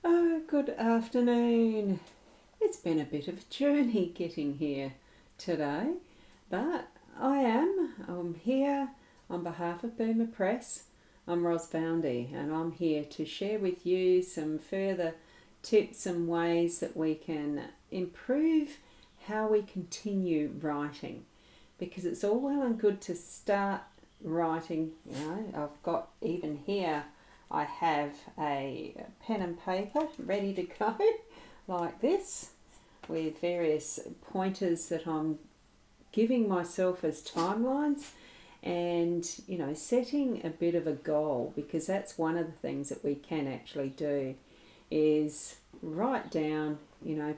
Oh, good afternoon. It's been a bit of a journey getting here today, but I'm here on behalf of Boomer Press. I'm Ros Boundy, and I'm here to share with you some further tips and ways that we can improve how we continue writing. Because it's all well and good to start writing, I've got even here, I have a pen and paper ready to go like this with various pointers that I'm giving myself as timelines and setting a bit of a goal, because that's one of the things that we can actually do is write down.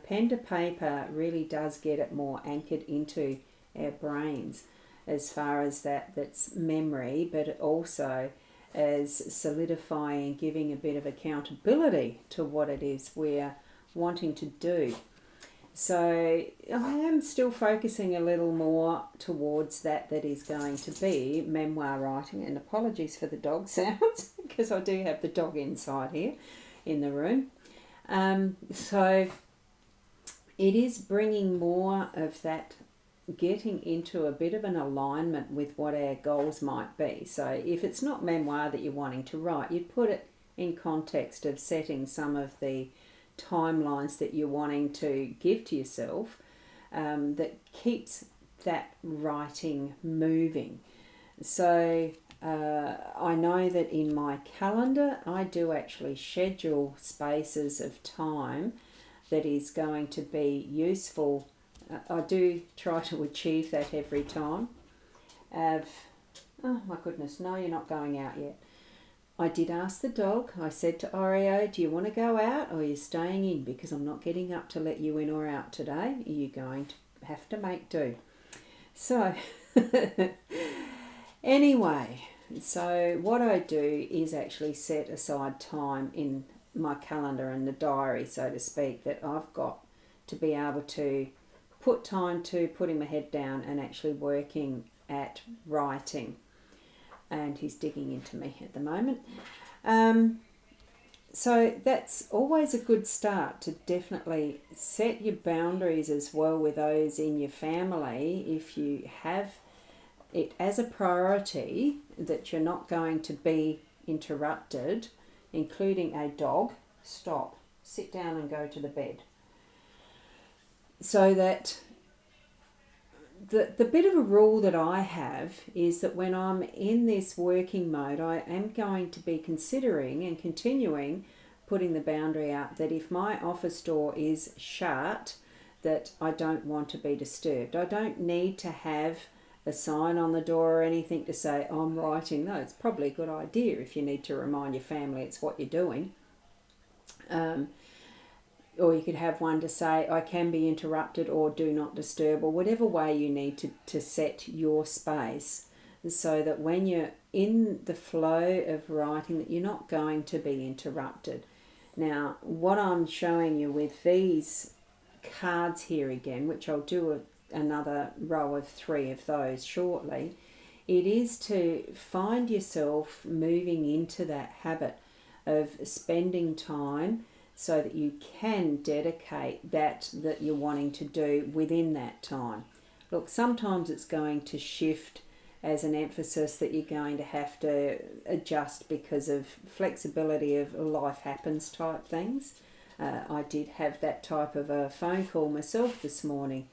Pen to paper really does get it more anchored into our brains as far as that's memory, but it also as solidifying, giving a bit of accountability to what it is we're wanting to do. So I am still focusing a little more towards that is going to be memoir writing, and apologies for the dog sounds because I do have the dog inside here in the room. So it is bringing more of that, getting into a bit of an alignment with what our goals might be. So if it's not memoir that you're wanting to write, you put it in context of setting some of the timelines that you're wanting to give to yourself, that keeps that writing moving. So I know that in my calendar I do actually schedule spaces of time that is going to be useful. I do try to achieve that every time. Oh my goodness, no, you're not going out yet. I did ask the dog, I said to Oreo, do you want to go out or are you staying in? Because I'm not getting up to let you in or out today. You're going to have to make do. So, anyway, so what I do is actually set aside time in my calendar and the diary, so to speak, that I've got to be able to put time to putting my head down and actually working at writing. And he's digging into me at the moment. So that's always a good start, to definitely set your boundaries as well with those in your family. If you have it as a priority that you're not going to be interrupted, including a dog, stop, sit down and go to the bed. So that the bit of a rule that I have is that when I'm in this working mode, I am going to be considering and continuing putting the boundary out that if my office door is shut, that I don't want to be disturbed. I don't need to have a sign on the door or anything to say, oh, I'm writing. No, it's probably a good idea if you need to remind your family it's what you're doing. Or you could have one to say, I can be interrupted or do not disturb, or whatever way you need to set your space, so that when you're in the flow of writing that you're not going to be interrupted. Now, what I'm showing you with these cards here again, which I'll do another row of 3 of those shortly, it is to find yourself moving into that habit of spending time so that you can dedicate that you're wanting to do within that time. Look, sometimes it's going to shift as an emphasis that you're going to have to adjust because of flexibility of life happens type things. I did have that type of a phone call myself this morning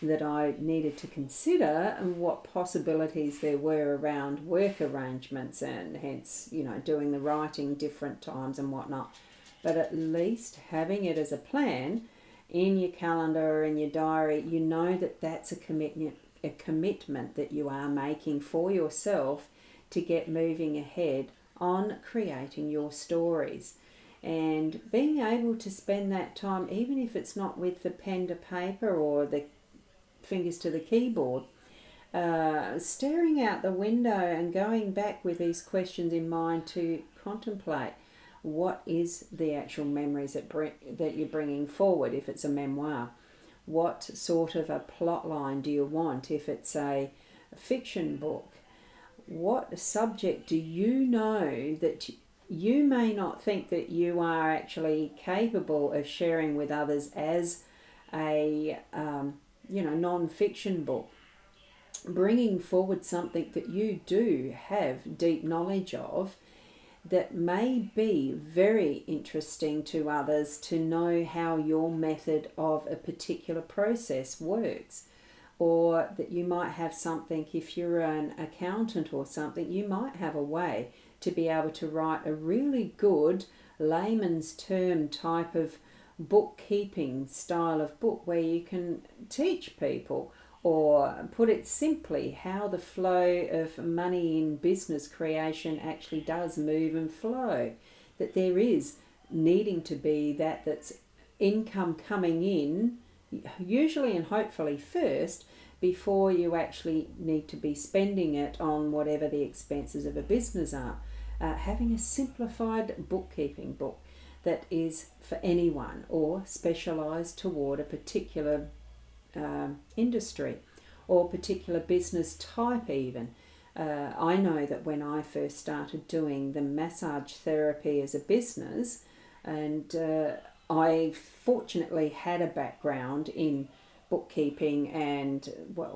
that I needed to consider and what possibilities there were around work arrangements, and hence, doing the writing different times and whatnot. But at least having it as a plan in your calendar or in your diary, you know that that's a commitment that you are making for yourself to get moving ahead on creating your stories. And being able to spend that time, even if it's not with the pen to paper or the fingers to the keyboard, staring out the window and going back with these questions in mind to contemplate what is the actual memories that you're bringing forward if it's a memoir. What sort of a plot line do you want if it's a fiction book? What subject do you know that you may not think that you are actually capable of sharing with others as a non-fiction book. Bringing forward something that you do have deep knowledge of that may be very interesting to others to know how your method of a particular process works. Or that you might have something, if you're an accountant or something, you might have a way to be able to write a really good layman's term type of bookkeeping style of book where you can teach people, or put it simply, how the flow of money in business creation actually does move and flow. That there is needing to be that's income coming in, usually and hopefully first, before you actually need to be spending it on whatever the expenses of a business are. Having a simplified bookkeeping book that is for anyone or specialised toward a particular industry or particular business type even. I know that when I first started doing the massage therapy as a business, and I fortunately had a background in bookkeeping and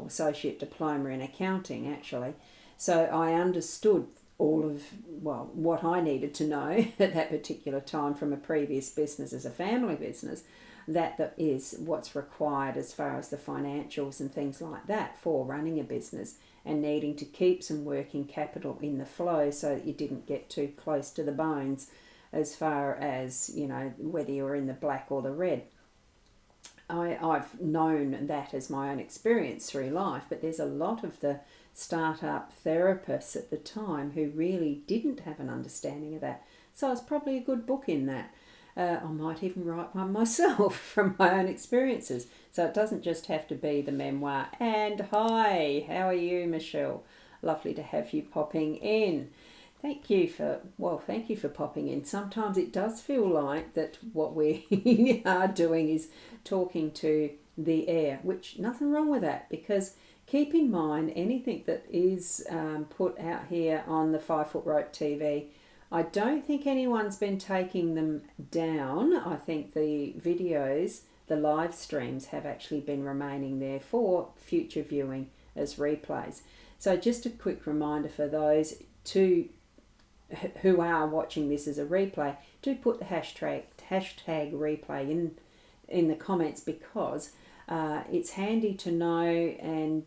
associate diploma in accounting actually, so I understood all of what I needed to know at that particular time from a previous business as a family business. That is what's required as far as the financials and things like that for running a business, and needing to keep some working capital in the flow so that you didn't get too close to the bones as far as, whether you're in the black or the red. I've known that as my own experience through life, but there's a lot of the startup therapists at the time who really didn't have an understanding of that. So it's probably a good book in that. I might even write one myself from my own experiences. So it doesn't just have to be the memoir. And hi, how are you, Michelle? Lovely to have you popping in. Thank you for popping in. Sometimes it does feel like that what we are doing is talking to the air, which nothing wrong with that, because keep in mind anything that is put out here on the 5 Foot Rope TV, I don't think anyone's been taking them down. I think the videos, the live streams, have actually been remaining there for future viewing as replays. So just a quick reminder for those who are watching this as a replay, do put the hashtag replay in the comments, because it's handy to know and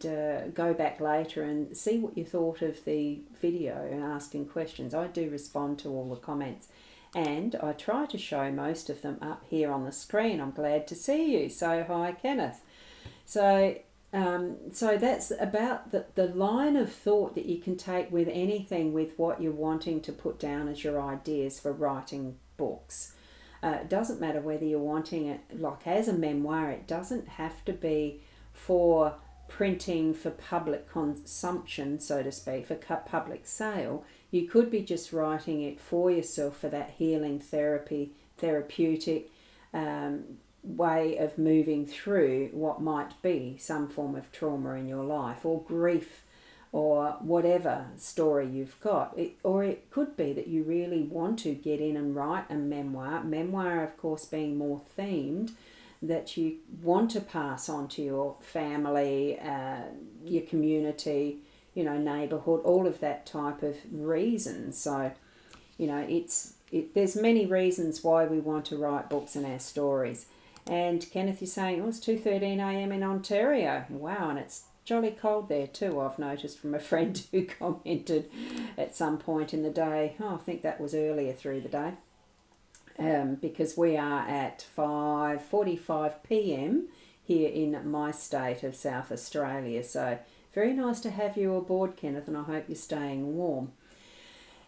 go back later and see what you thought of the video and asking questions. I do respond to all the comments, and I try to show most of them up here on the screen. I'm glad to see you. So hi, Kenneth. So that's about the line of thought that you can take with anything with what you're wanting to put down as your ideas for writing books. It doesn't matter whether you're wanting it like as a memoir. It doesn't have to be for printing for public consumption, so to speak, for public sale. You could be just writing it for yourself for that healing therapeutic way of moving through what might be some form of trauma in your life, or grief, or whatever story you've got. Or it could be that you really want to get in and write a memoir. Memoir, of course, being more themed, that you want to pass on to your family, your community, neighbourhood, all of that type of reason. So, there's many reasons why we want to write books and our stories. And Kenneth, you're saying, it's 2:13 a.m. in Ontario. Wow, and it's jolly cold there too, I've noticed from a friend who commented at some point in the day. I think that was earlier through the day, because we are at 5:45 p.m. here in my state of South Australia. So very nice to have you aboard, Kenneth, and I hope you're staying warm.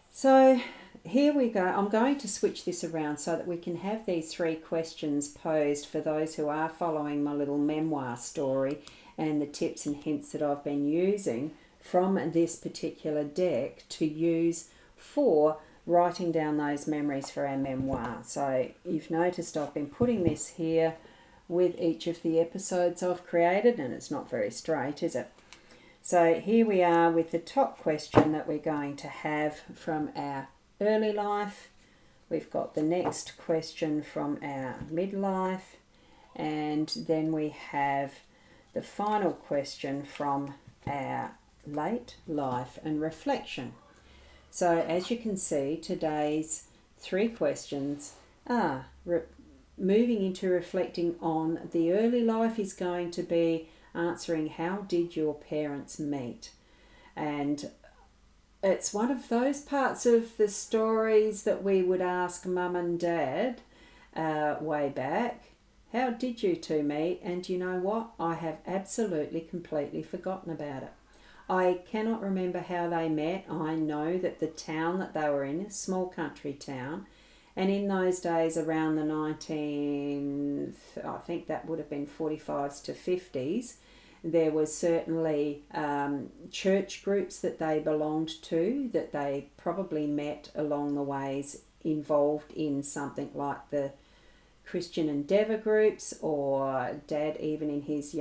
So here we go. I'm going to switch this around so that we can have these 3 questions posed for those who are following my little memoir story and the tips and hints that I've been using from this particular deck to use for writing down those memories for our memoir. So you've noticed I've been putting this here with each of the episodes I've created, and it's not very straight, is it? So here we are with the top question that we're going to have from our early life, we've got the next question from our midlife, and then we have the final question from our late life and reflection. So as you can see, today's 3 questions are moving into reflecting on the early life is going to be answering how did your parents meet? And it's one of those parts of the stories that we would ask mum and dad way back. How did you two meet? And you know what? I have absolutely, completely forgotten about it. I cannot remember how they met. I know that the town that they were in, a small country town, and in those days around the I think that would have been 45s to 50s, there was certainly church groups that they belonged to, that they probably met along the ways, involved in something like the Christian Endeavour groups, or Dad, even in his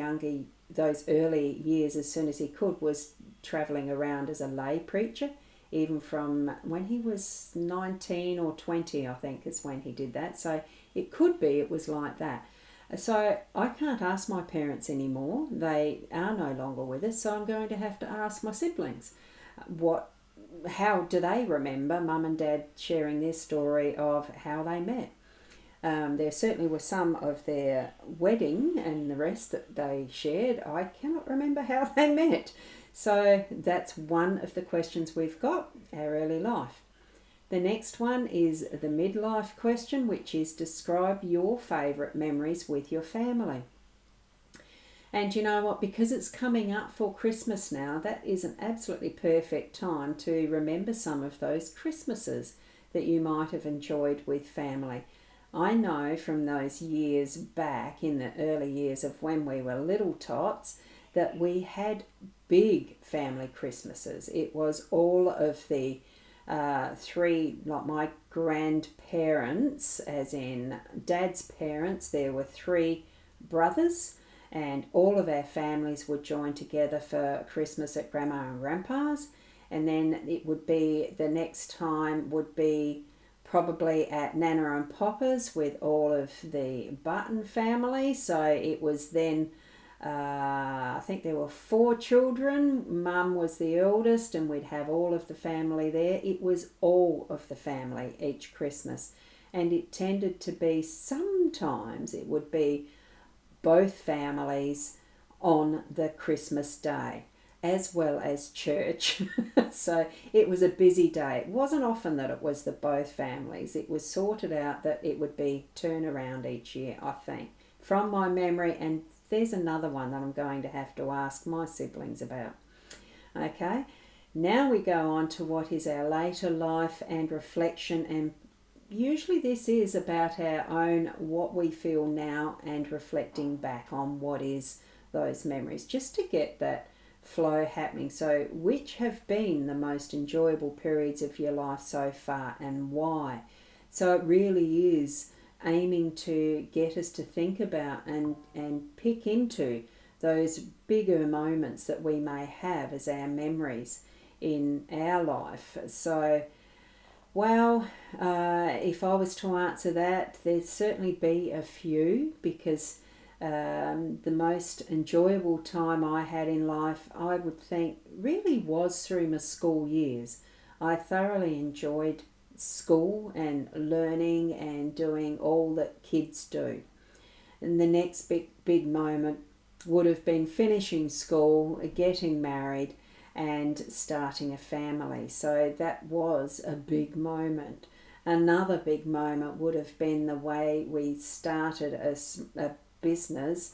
those early years, as soon as he could, was travelling around as a lay preacher, even from when he was 19 or 20, I think is when he did that. So it could be it was like that. So I can't ask my parents anymore. They are no longer with us, so I'm going to have to ask my siblings. How do they remember Mum and Dad sharing their story of how they met? There certainly was some of their wedding and the rest that they shared. I cannot remember how they met. So that's one of the questions we've got, our early life. The next one is the midlife question, which is describe your favourite memories with your family. And you know what, because it's coming up for Christmas now, that is an absolutely perfect time to remember some of those Christmases that you might have enjoyed with family. I know from those years back, in the early years of when we were little tots, that we had big family Christmases. It was all of the 3, like my grandparents, as in Dad's parents, there were 3 brothers, and all of our families would join together for Christmas at Grandma and Grandpa's, and then it would be, the next time would be probably at Nana and Papa's with all of the Button family. So it was then, I think there were 4 children. Mum was the eldest, and we'd have all of the family there. It was all of the family each Christmas. And it tended to be, sometimes it would be both families on the Christmas day, as well as church. So it was a busy day. It wasn't often that it was the both families. It was sorted out that it would be turn around each year, I think, from my memory. And there's another one that I'm going to have to ask my siblings about. Okay, now we go on to what is our later life and reflection, and usually this is about our own, what we feel now, and reflecting back on what is those memories, just to get that flow happening. So which have been the most enjoyable periods of your life so far, and why? So it really is aiming to get us to think about and pick into those bigger moments that we may have as our memories in our life. So, well, if I was to answer that, there'd certainly be a few, because the most enjoyable time I had in life, I would think, really was through my school years. I thoroughly enjoyed school and learning and doing all that kids do. And the next big moment would have been finishing school, getting married, and starting a family. So that was a big moment. Another big moment would have been the way we started a business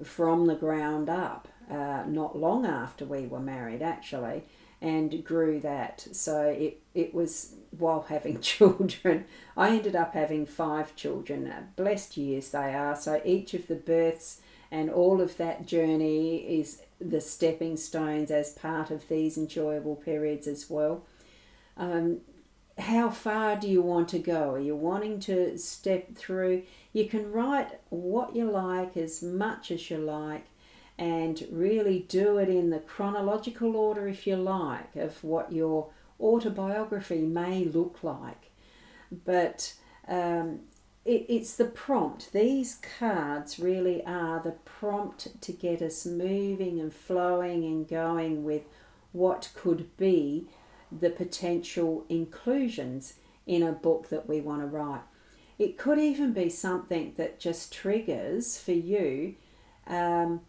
from the ground up, not long after we were married actually, and grew that. So it was while having children. I ended up having 5 children. Blessed years they are. So each of the births and all of that journey is the stepping stones as part of these enjoyable periods as well. How far do you want to go? Are you wanting to step through? You can write what you like, as much as you like, and really do it in the chronological order, if you like, of what your autobiography may look like. But it's the prompt. These cards really are the prompt to get us moving and flowing and going with what could be the potential inclusions in a book that we want to write. It could even be something that just triggers for you a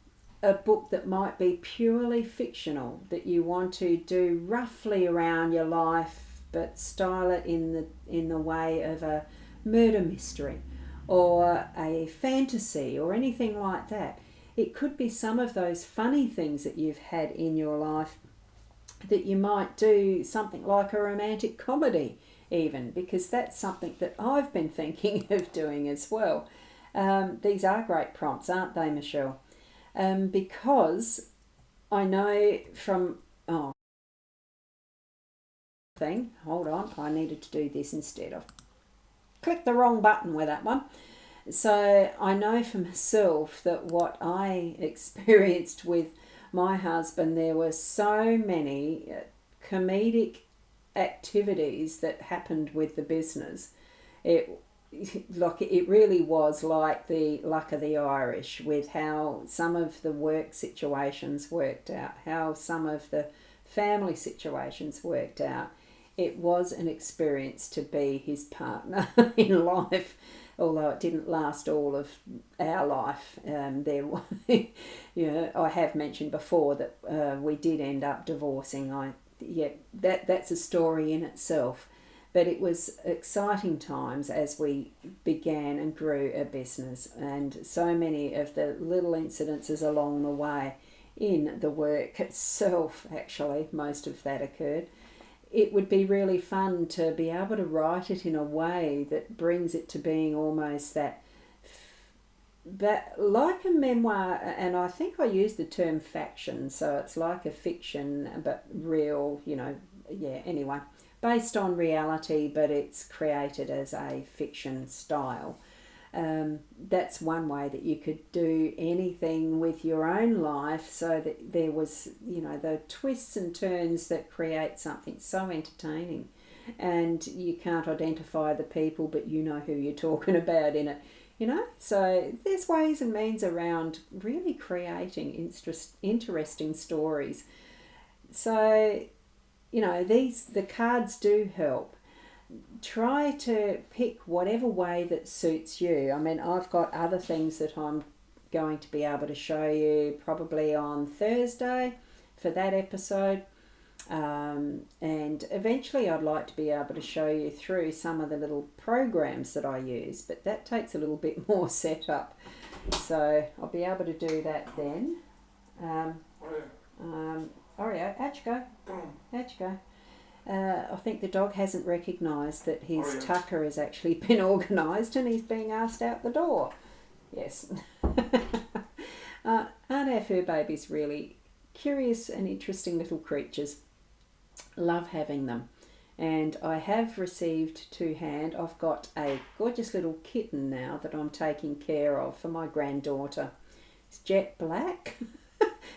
book that might be purely fictional, that you want to do roughly around your life, but style it in the way of a murder mystery or a fantasy or anything like that. It could be some of those funny things that you've had in your life, that you might do something like a romantic comedy even, because that's something that I've been thinking of doing as well. These are great prompts, aren't they, Michelle? Because I know from... hold on, I needed to do this instead. I've clicked the wrong button with that one. So I know for myself that what I experienced with my husband, there were so many comedic activities that happened with the business. It really was like the luck of the Irish, with how some of the work situations worked out, how some of the family situations worked out. It was an experience to be his partner in life, although it didn't last all of our life. I have mentioned before that we did end up divorcing. That's a story in itself. But it was exciting times as we began and grew a business, and so many of the little incidences along the way in the work itself, actually, most of that occurred. It would be really fun to be able to write it in a way that brings it to being almost that like a memoir, and I think I used the term faction, so it's like a fiction but real, anyway, based on reality, but it's created as a fiction style. That's one way that you could do anything with your own life, so that there was, the twists and turns that create something so entertaining, and you can't identify the people, but you know who you're talking about in it. So there's ways and means around really creating interesting stories. So, the cards do help. Try to pick whatever way that suits you. I mean, I've got other things that I'm going to be able to show you probably on Thursday for that episode. And eventually I'd like to be able to show you through some of the little programs that I use, but that takes a little bit more setup. So I'll be able to do that then. Oreo, out you go. Out you go. I think the dog hasn't recognised that his tucker has actually been organised and he's being asked out the door. Yes. Aren't our fur babies really curious and interesting little creatures? Love having them. And I have received to hand, I've got a gorgeous little kitten now that I'm taking care of for my granddaughter. It's jet black.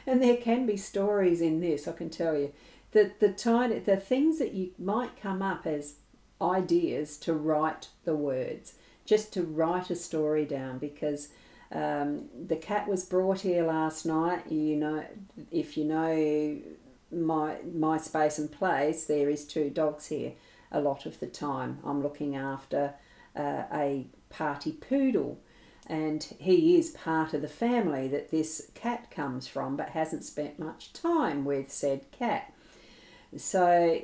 And there can be stories in this, I can tell you. The things that you might come up as ideas to write the words, just to write a story down, because the cat was brought here last night. If you know my space and place, there is 2 dogs here a lot of the time. I'm looking after a party poodle, and he is part of the family that this cat comes from, but hasn't spent much time with said cat. So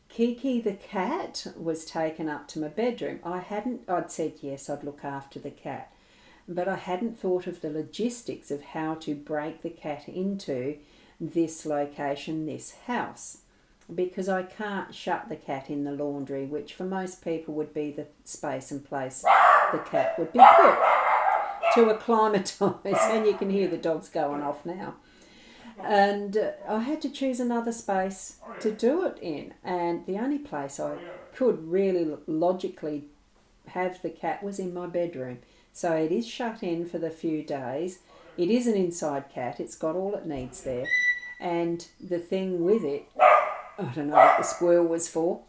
Kiki the cat was taken up to my bedroom. I'd said yes, I'd look after the cat, but I hadn't thought of the logistics of how to break the cat into this location, this house, because I can't shut the cat in the laundry, which for most people would be the space and place the cat would be put to acclimatise. And you can hear the dogs going off now. And I had to choose another space to do it in, and the only place I could really logically have the cat was in my bedroom. So it is shut in for the few days. It is an inside cat, it's got all it needs there, and the thing with it, I don't know what the squirrel was for.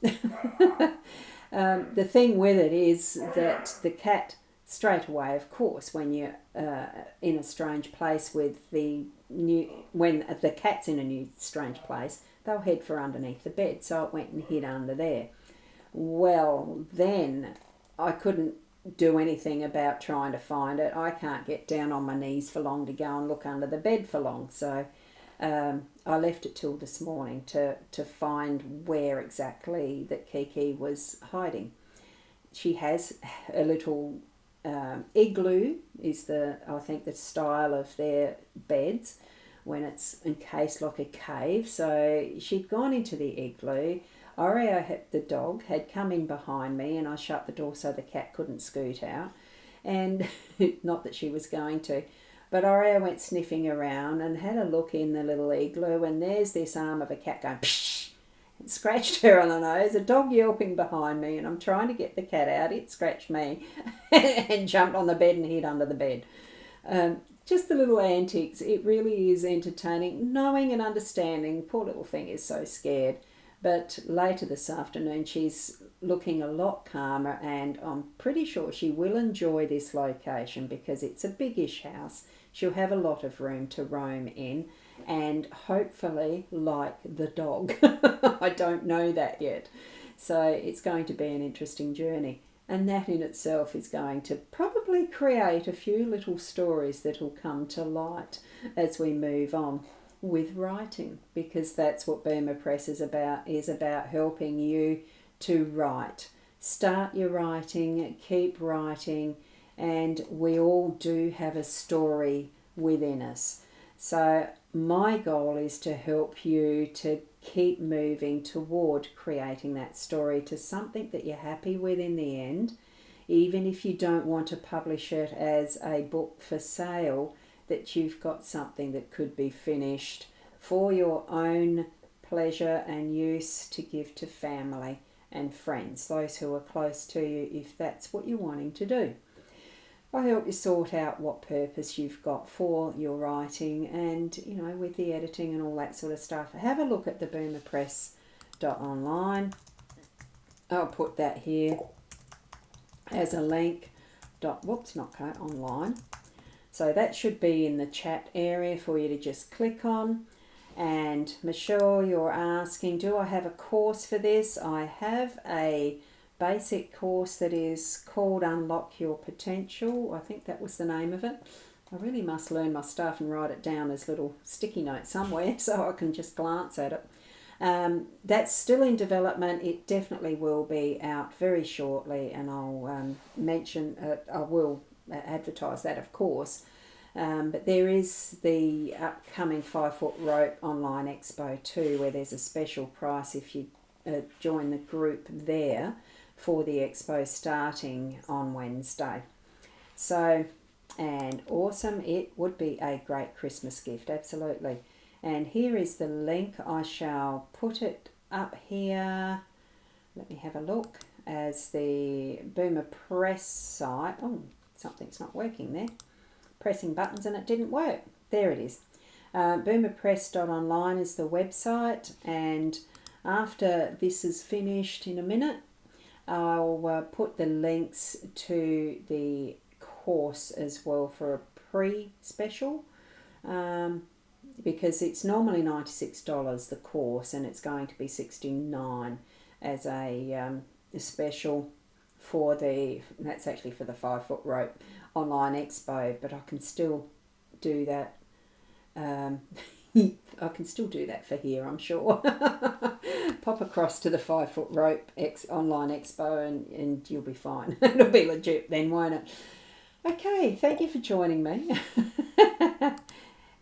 The thing with it is that the cat, straight away, of course, when you're in a strange place with when the cat's in a new strange place, they'll head for underneath the bed. So it went and hid under there. Well, then I couldn't do anything about trying to find it. I can't get down on my knees for long to go and look under the bed for long. So I left it till this morning to find where exactly that Kiki was hiding. She has a little igloo is I think the style of their beds when it's encased like a cave. So she'd gone into the igloo. Oreo, the dog, had come in behind me, and I shut the door so the cat couldn't scoot out. And not that she was going to, but Oreo went sniffing around and had a look in the little igloo, and there's this arm of a cat going psh, and scratched her on the nose. A dog yelping behind me, and I'm trying to get the cat out. It scratched me and jumped on the bed and hid under the bed. Just the little antics. It really is entertaining, knowing and understanding. Poor little thing is so scared. But later this afternoon, she's looking a lot calmer, and I'm pretty sure she will enjoy this location because it's a biggish house. She'll have a lot of room to roam in, and hopefully like the dog. I don't know that yet. So it's going to be an interesting journey. And that in itself is going to probably create a few little stories that will come to light as we move on with writing, because that's what Boomer Press is about helping you to write. Start your writing, keep writing, and we all do have a story within us. So my goal is to help you to keep moving toward creating that story to something that you're happy with in the end, even if you don't want to publish it as a book for sale, that you've got something that could be finished for your own pleasure and use to give to family and friends, those who are close to you, if that's what you're wanting to do. I help you sort out what purpose you've got for your writing, and with the editing and all that sort of stuff. Have a look at the boomerpress.online. I'll put that here as a link. Online. So that should be in the chat area for you to just click on. And Michelle, you're asking, do I have a course for this? I have a basic course that is called Unlock Your Potential. I think that was the name of it. I really must learn my stuff and write it down as little sticky notes somewhere so I can just glance at it. That's still in development. It definitely will be out very shortly, and I'll I will advertise that, of course. But there is the upcoming 5 Foot Rope Online Expo too, where there's a special price if you join the group there for the expo starting on Wednesday. So, and awesome, it would be a great Christmas gift, absolutely. And here is the link. I shall put it up here. Let me have a look as the Boomer Press site. Oh, something's not working there. Pressing buttons and it didn't work. There it is. Boomerpress.online is the website, and after this is finished in a minute, I'll put the links to the course as well for a pre-special, because it's normally $96 the course, and it's going to be $69 as a special for that's actually for the 5 Foot Rope Online Expo, but I can still do that. I can still do that for here, I'm sure. Pop across to the 5 Foot Rope Online Expo and you'll be fine. It'll be legit then, won't it? Okay, thank you for joining me.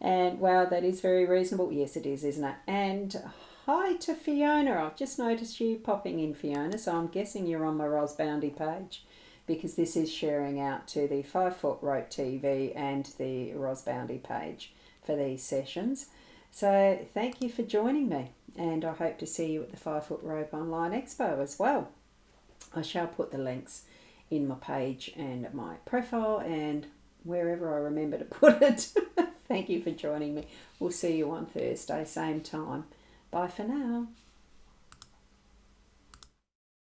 And wow, that is very reasonable. Yes, it is, isn't it? And hi to Fiona. I've just noticed you popping in, Fiona, so I'm guessing you're on my Ros Boundy page, because this is sharing out to the 5 Foot Rope TV and the Ros Boundy page for these sessions. So thank you for joining me, and I hope to see you at the 5 Foot Rope Online Expo as well. I shall put the links in my page and my profile and wherever I remember to put it. Thank you for joining me. We'll see you on Thursday, same time. Bye for now.